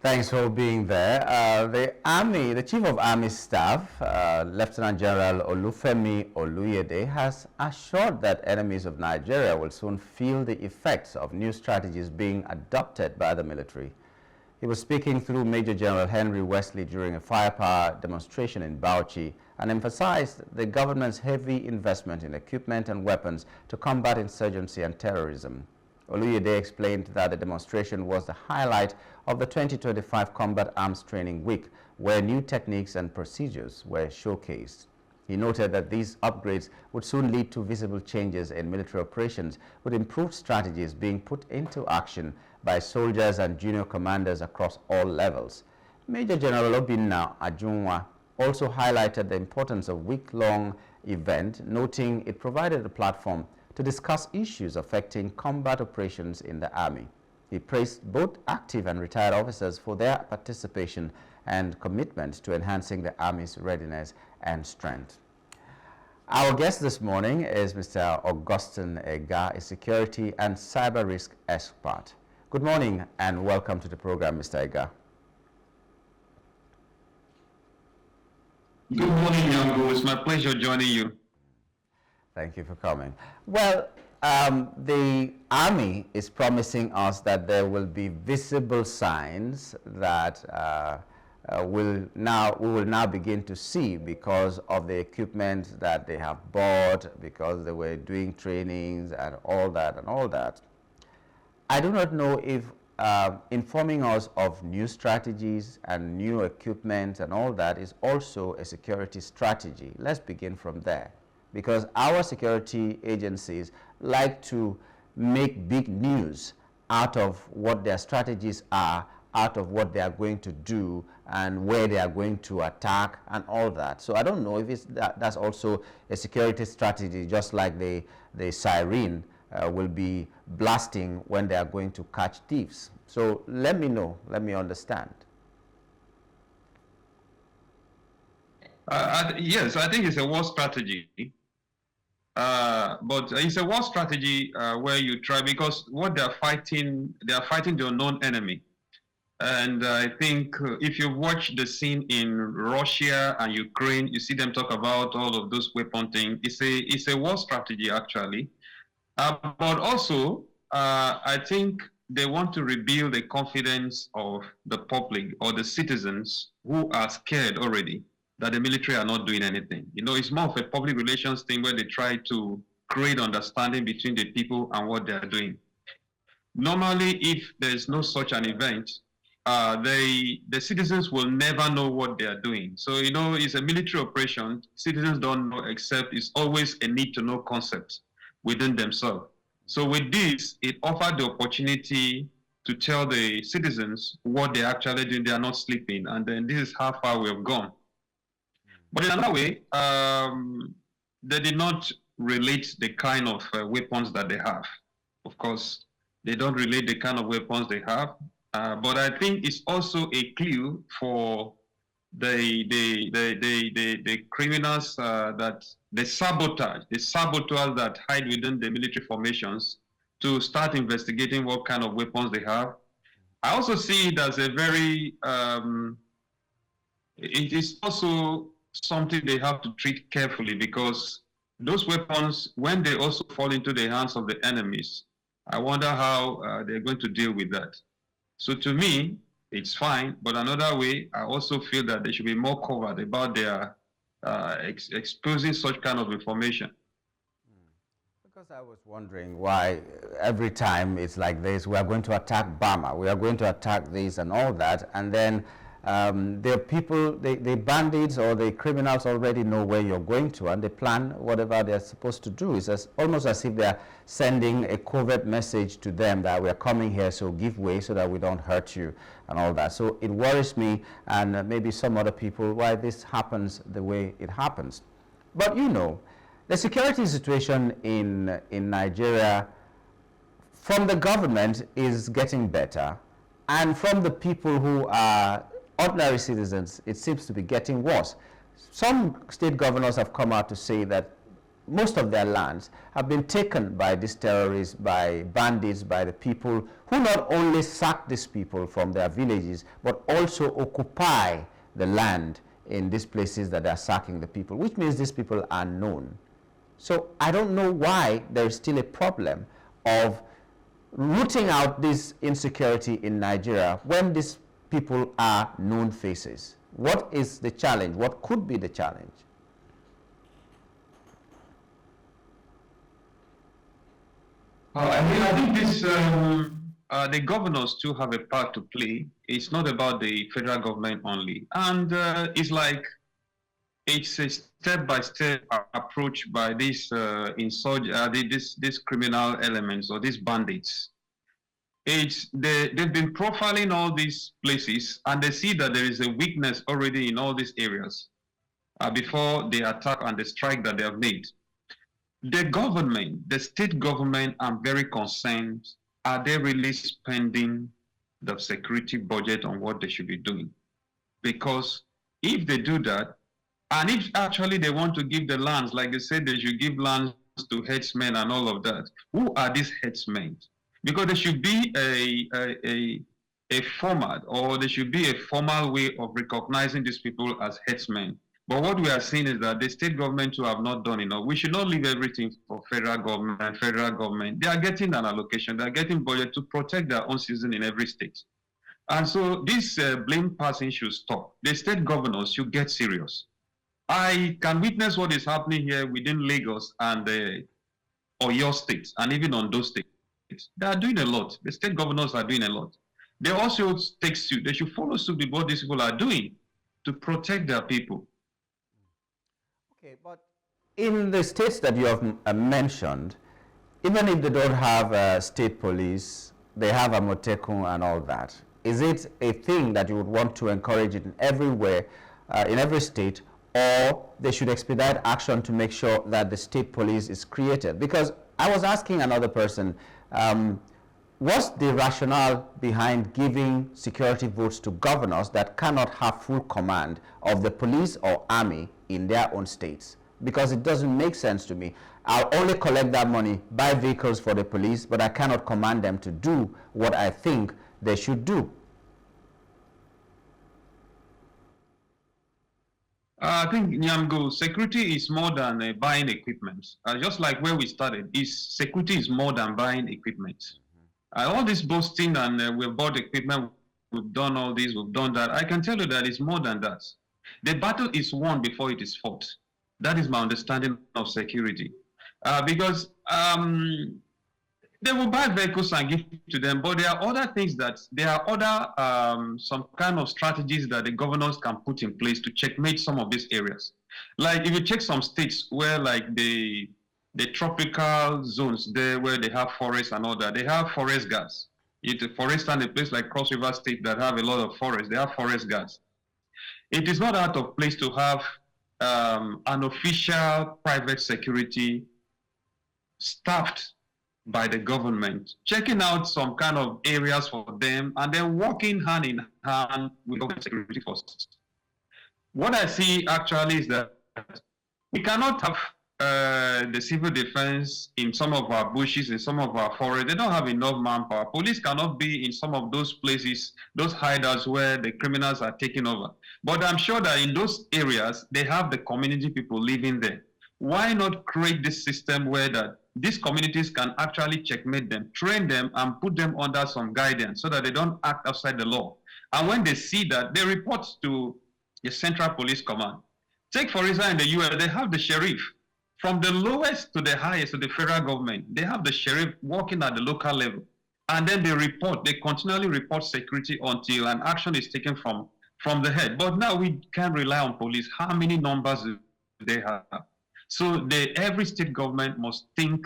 Thanks for being there. The Chief of Army Staff, Lieutenant General Olufemi Oluyede, has assured that enemies of Nigeria will soon feel the effects of new strategies being adopted by the military. He was speaking through Major General Henry Wesley during a firepower demonstration in Bauchi and emphasized the government's heavy investment in equipment and weapons to combat insurgency and terrorism. Oluyede explained that the demonstration was the highlight of the 2025 Combat Arms Training Week, where new techniques and procedures were showcased. He noted that these upgrades would soon lead to visible changes in military operations, with improved strategies being put into action by soldiers and junior commanders across all levels. Major General Obinna Ajunwa also highlighted the importance of week-long event, noting it provided a platform to discuss issues affecting combat operations in the Army. He praised both active and retired officers for their participation and commitment to enhancing the Army's readiness and strength. Our guest this morning is Mr. Augustine Egar, a security and cyber risk expert. Good morning and welcome to the program, Mr. Egar. Good morning, Yango. It's my pleasure joining you. Thank you for coming. Well, the Army is promising us that there will be visible signs that we will now begin to see because of the equipment that they have bought, because they were doing trainings and all that. I do not know if informing us of new strategies and new equipment and all that is also a security strategy. Let's begin from there, because our security agencies like to make big news out of what their strategies are, out of what they are going to do and where they are going to attack and all that. So I don't know if that's also a security strategy, just like the siren will be blasting when they are going to catch thieves. So let me know, let me understand. Yes, I think it's a war strategy. But it's a war strategy where you try, because what they are fighting the unknown enemy. And I think if you watch the scene in Russia and Ukraine, you see them talk about all of those weapon things. It's a war strategy, actually. But also, I think they want to rebuild the confidence of the public or the citizens who are scared already that the military are not doing anything. You know, it's more of a public relations thing where they try to create understanding between the people and what they are doing. Normally, if there's no such an event, the citizens will never know what they are doing. So, you know, it's a military operation. Citizens don't know, except it's always a need to know concept within themselves. So with this, it offered the opportunity to tell the citizens what they're actually doing. They are not sleeping. And then this is how far we have gone. But in another way, they did not relate the kind of weapons that they have. Of course, they don't relate the kind of weapons they have. But I think it's also a clue for the criminals that the saboteurs that hide within the military formations to start investigating what kind of weapons they have. I also see it as a very, it is also something they have to treat carefully, because those weapons, when they also fall into the hands of the enemies, I wonder how they're going to deal with that. So to me, it's fine, but another way, I also feel that they should be more covered about their exposing such kind of information. Because I was wondering why every time it's like this, we are going to attack Burma, we are going to attack this and all that, and then the people, the bandits or the criminals already know where you're going to, and they plan whatever they're supposed to do. It's almost as if they're sending a covert message to them that we're coming here, so give way so that we don't hurt you and all that. So it worries me, and maybe some other people, why this happens the way it happens. But you know, the security situation in Nigeria from the government is getting better, and from the people who are ordinary citizens, it seems to be getting worse. Some state governors have come out to say that most of their lands have been taken by these terrorists, by bandits, by the people who not only sack these people from their villages, but also occupy the land in these places that they are sacking the people, which means these people are known. So I don't know why there is still a problem of rooting out this insecurity in Nigeria when these people are known faces. What is the challenge? What could be the challenge? I think this, the governors too have a part to play. It's not about the federal government only. And it's like, it's a step-by-step approach by these these criminal elements or these bandits. They've been profiling all these places, and they see that there is a weakness already in all these areas before the attack and the strike that they have made. The government, the state government, I'm very concerned. Are they really spending the security budget on what they should be doing? Because if they do that, and if actually they want to give the lands, like they said, they should give lands to headsmen and all of that, who are these headsmen? Because there should be a format, or there should be a formal way of recognizing these people as headsmen. But what we are seeing is that the state government who have not done enough. We should not leave everything for federal government. Federal government, they are getting an allocation, they are getting budget to protect their own citizens in every state. And so this blame passing should stop. The state governors should get serious. I can witness what is happening here within Lagos and Oyo states, and even on those states. They are doing a lot. The state governors are doing a lot. They also take suit. They should follow suit with what these people are doing to protect their people. Okay, but in the states that you have mentioned, even if they don't have state police, they have a Motekun and all that. Is it a thing that you would want to encourage it in everywhere, in every state, or they should expedite action to make sure that the state police is created? Because I was asking another person, what's the rationale behind giving security votes to governors that cannot have full command of the police or army in their own states? Because it doesn't make sense to me. I'll only collect that money, buy vehicles for the police, but I cannot command them to do what I think they should do. I think, Nyamgo, security is more than buying equipment. Just like where we started, security is more than buying equipment. All this boasting and we've bought equipment, we've done all this, we've done that. I can tell you that it's more than that. The battle is won before it is fought. That is my understanding of security. Because they will buy vehicles and give to them, but there are other things some kind of strategies that the governors can put in place to checkmate some of these areas. Like if you check some states where like the tropical zones there where they have forests and all that, they have forest guards. For instance, a place like Cross River State that have a lot of forests, they have forest guards. It is not out of place to have an official private security staffed by the government, checking out some kind of areas for them, and then working hand in hand with government security forces. What I see actually is that we cannot have the civil defense in some of our bushes, in some of our forests. They don't have enough manpower. Police cannot be in some of those places, those hideouts where the criminals are taking over. But I'm sure that in those areas, they have the community people living there. Why not create this system where that these communities can actually checkmate them, train them, and put them under some guidance so that they don't act outside the law? And when they see that, they report to the Central Police Command. Take, for instance, in the US, they have the sheriff. From the lowest to the highest of the federal government, they have the sheriff working at the local level. And then they continually report security until an action is taken from the head. But now we can't rely on police. How many numbers do they have? So every state government must think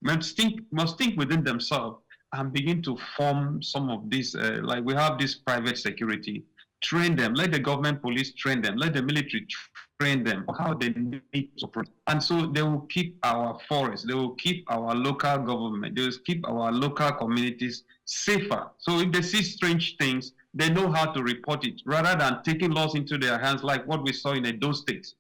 within themselves and begin to form some of these, like we have this private security, train them, let the government police train them, let the military train them how they need to operate. And so they will keep our forests, they will keep our local government, they will keep our local communities safer. So if they see strange things, they know how to report it rather than taking laws into their hands like what we saw in those states.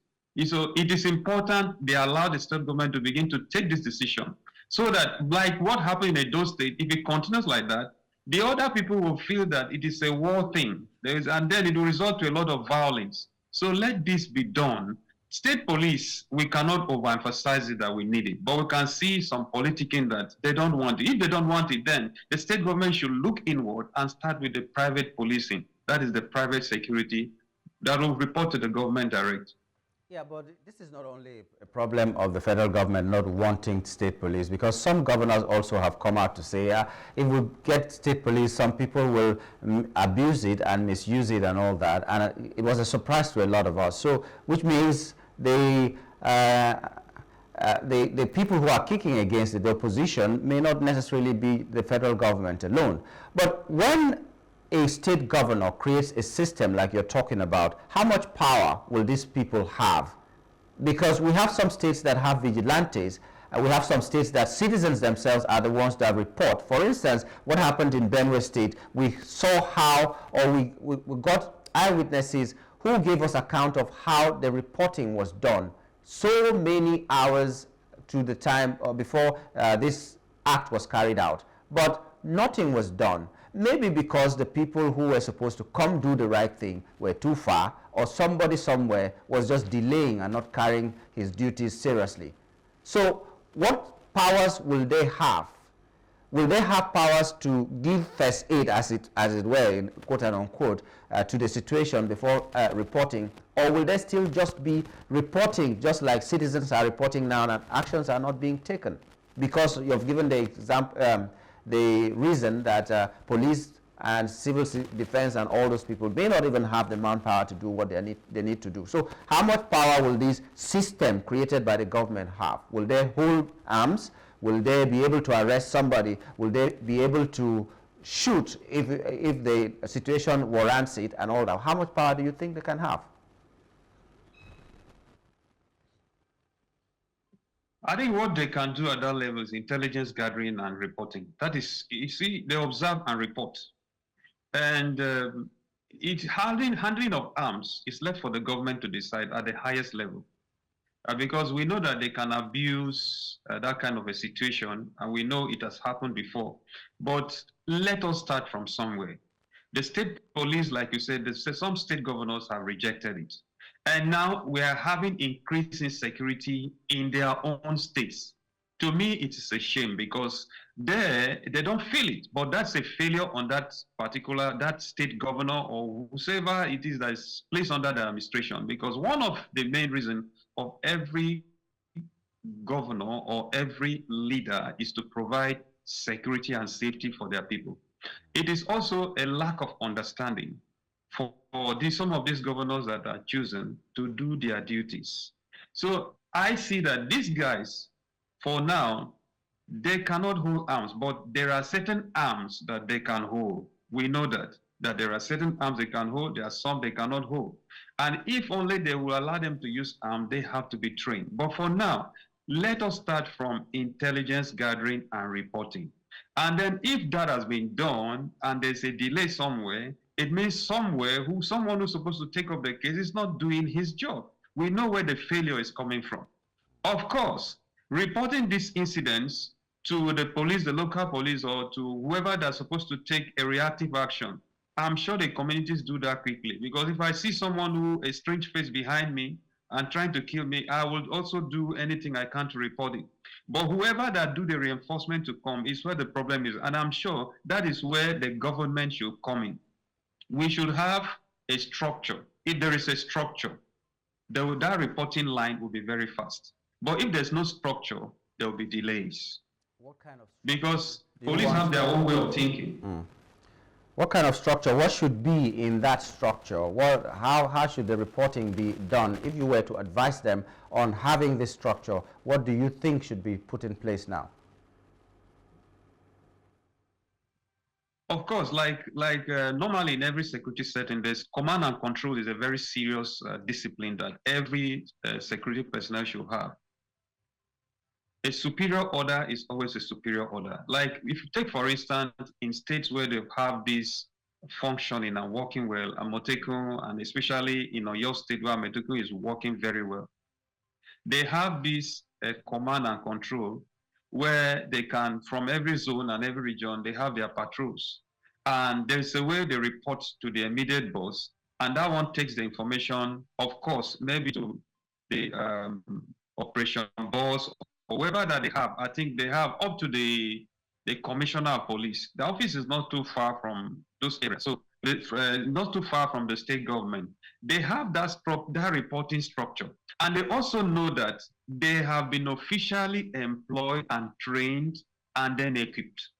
So it is important they allow the state government to begin to take this decision so that, like what happened in Edo State, if it continues like that, the other people will feel that it is a war thing, and then it will result to a lot of violence. So let this be done. State police, we cannot overemphasize it that we need it, but we can see some politicking that they don't want it. If they don't want it, then the state government should look inward and start with the private policing. That is the private security that will report to the government direct. Yeah, but this is not only a problem of the federal government not wanting state police, because some governors also have come out to say, if we get state police, some people will abuse it and misuse it and all that. And it was a surprise to a lot of us. So, which means the people who are kicking against it, the opposition, may not necessarily be the federal government alone. But when a state governor creates a system like you're talking about, how much power will these people have? Because we have some states that have vigilantes, and we have some states that citizens themselves are the ones that report. For instance, what happened in Benue State, we saw how, or we got eyewitnesses who gave us account of how the reporting was done so many hours to the time before this act was carried out. But nothing was done. Maybe because the people who were supposed to come do the right thing were too far, or somebody somewhere was just delaying and not carrying his duties seriously. So what powers will they have? Will they have powers to give first aid, as it were, in quote and unquote, to the situation before reporting? Or will they still just be reporting just like citizens are reporting now and actions are not being taken? Because you've given the example, the reason that police and civil defense and all those people may not even have the manpower to do what they need to do. So how much power will this system created by the government have? Will they hold arms? Will they be able to arrest somebody? Will they be able to shoot if the situation warrants it and all that? How much power do you think they can have? I think what they can do at that level is intelligence gathering and reporting. That is, you see, they observe and report. And handling of arms is left for the government to decide at the highest level. Because we know that they can abuse that kind of a situation, and we know it has happened before. But let us start from somewhere. The state police, like you said, some state governors have rejected it. And now we are having increasing security in their own states. To me, it is a shame because they don't feel it, but that's a failure on that state governor or whoever it is that is placed under the administration. Because one of the main reasons of every governor or every leader is to provide security and safety for their people. It is also a lack of understanding for some of these governors that are chosen to do their duties. So I see that these guys, for now, they cannot hold arms, but there are certain arms that they can hold. We know that there are certain arms they can hold, there are some they cannot hold. And if only they will allow them to use arms, they have to be trained. But for now, let us start from intelligence gathering and reporting. And then if that has been done and there's a delay somewhere, it means someone who's supposed to take up the case is not doing his job. We know where the failure is coming from. Of course, reporting these incidents to the police, the local police, or to whoever that's supposed to take a reactive action, I'm sure the communities do that quickly. Because if I see someone who a strange face behind me and trying to kill me, I will also do anything I can to report it. But whoever that do the reinforcement to come is where the problem is. And I'm sure that is where the government should come in. We should have a structure. If there is a structure, that reporting line will be very fast. But if there's no structure, there will be delays. What kind of structure? Because police have their own way of thinking. What kind of structure? What should be in that structure? How should the reporting be done? If you were to advise them on having this structure, what do you think should be put in place now? Of course, like normally in every security setting, there's command and control is a very serious discipline that every security personnel should have. A superior order is always a superior order. Like if you take, for instance, in states where they have this functioning and working well, Amotekun, and especially in your state where Amotekun is working very well, They have this command and control where they can, from every zone and every region, they have their patrols. And there's a way they report to the immediate boss, and that one takes the information, of course, maybe to the operation boss or whoever that they have. I think they have up to the commissioner of police. The office is not too far from those areas, so not too far from the state government. They have that reporting structure, and they also know that they have been officially employed and trained and then equipped.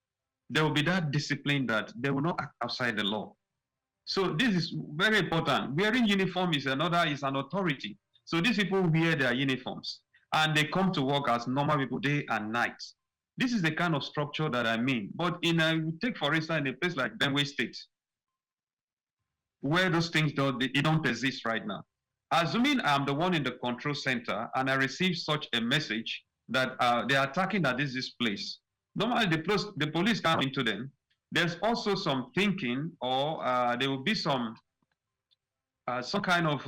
There will be that discipline that they will not act outside the law. So this is very important. Wearing uniform is an authority. So these people wear their uniforms and they come to work as normal people day and night. This is the kind of structure that I mean. But take for instance, in a place like Benue State, where those things don't exist right now. Assuming I'm the one in the control center and I receive such a message that they are attacking at this place, normally the police come into them. There's also some thinking, or there will be some kind of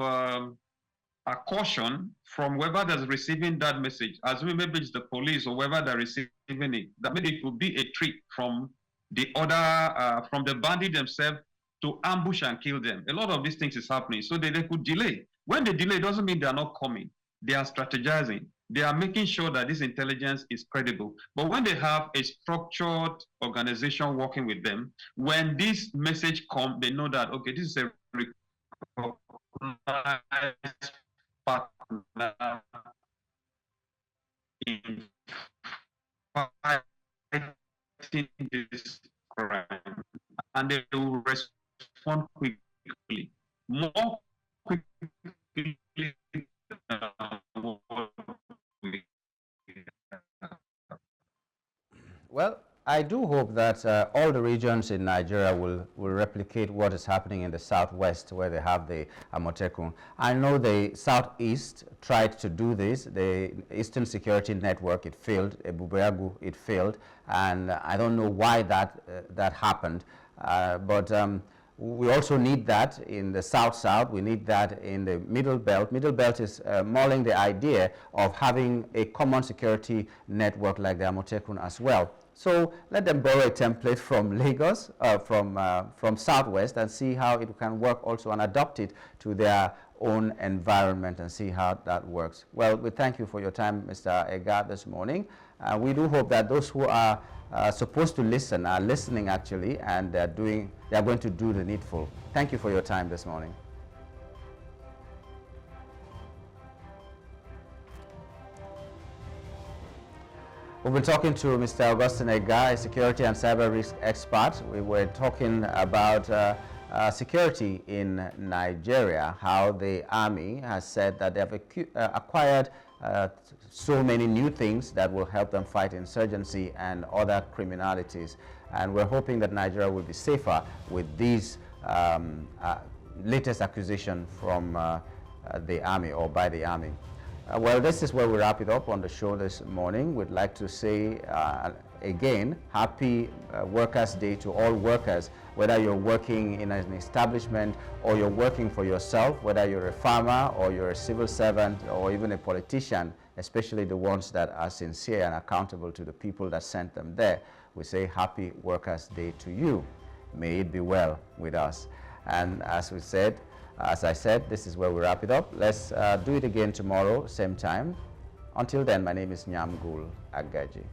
a caution from whoever that's receiving that message. Assuming maybe it's the police or whoever that's receiving it, that maybe it will be a trick from the other, from the bandit themselves to ambush and kill them. A lot of these things is happening, so they could delay. When they delay, doesn't mean they are not coming. They are strategizing. They are making sure that this intelligence is credible. But when they have a structured organization working with them, when this message comes, they know that, okay, this is a recognized partner in fighting this crime, and they will respond quickly, more quickly than what we Well, I do hope that all the regions in Nigeria will replicate what is happening in the southwest, where they have the Amotekun. I know the southeast tried to do this. The Eastern Security Network, it failed. Ebubeagu, it failed. And I don't know why that happened. But we also need that in the south-south. We need that in the middle belt. Middle belt is mulling the idea of having a common security network like the Amotekun as well. So let them borrow a template from Lagos, from Southwest, and see how it can work also, and adopt it to their own environment and see how that works. Well, we thank you for your time, Mr. Egar, this morning. We do hope that those who are supposed to listen are listening actually, and they are going to do the needful. Thank you for your time this morning. We've been talking to Mr. Augustine Egar, a security and cyber risk expert. We were talking about security in Nigeria, how the army has said that they have acquired so many new things that will help them fight insurgency and other criminalities. And we're hoping that Nigeria will be safer with these latest acquisition from the army, or by the army. Well, this is where we wrap it up on the show this morning. We'd like to say again, happy Workers' Day to all workers, whether you're working in an establishment or you're working for yourself, whether you're a farmer or you're a civil servant or even a politician, especially the ones that are sincere and accountable to the people that sent them there. We say happy Workers' Day to you. May it be well with us. And as I said, this is where we wrap it up. Let's do it again tomorrow, same time. Until then, my name is Nyamgul Agaji.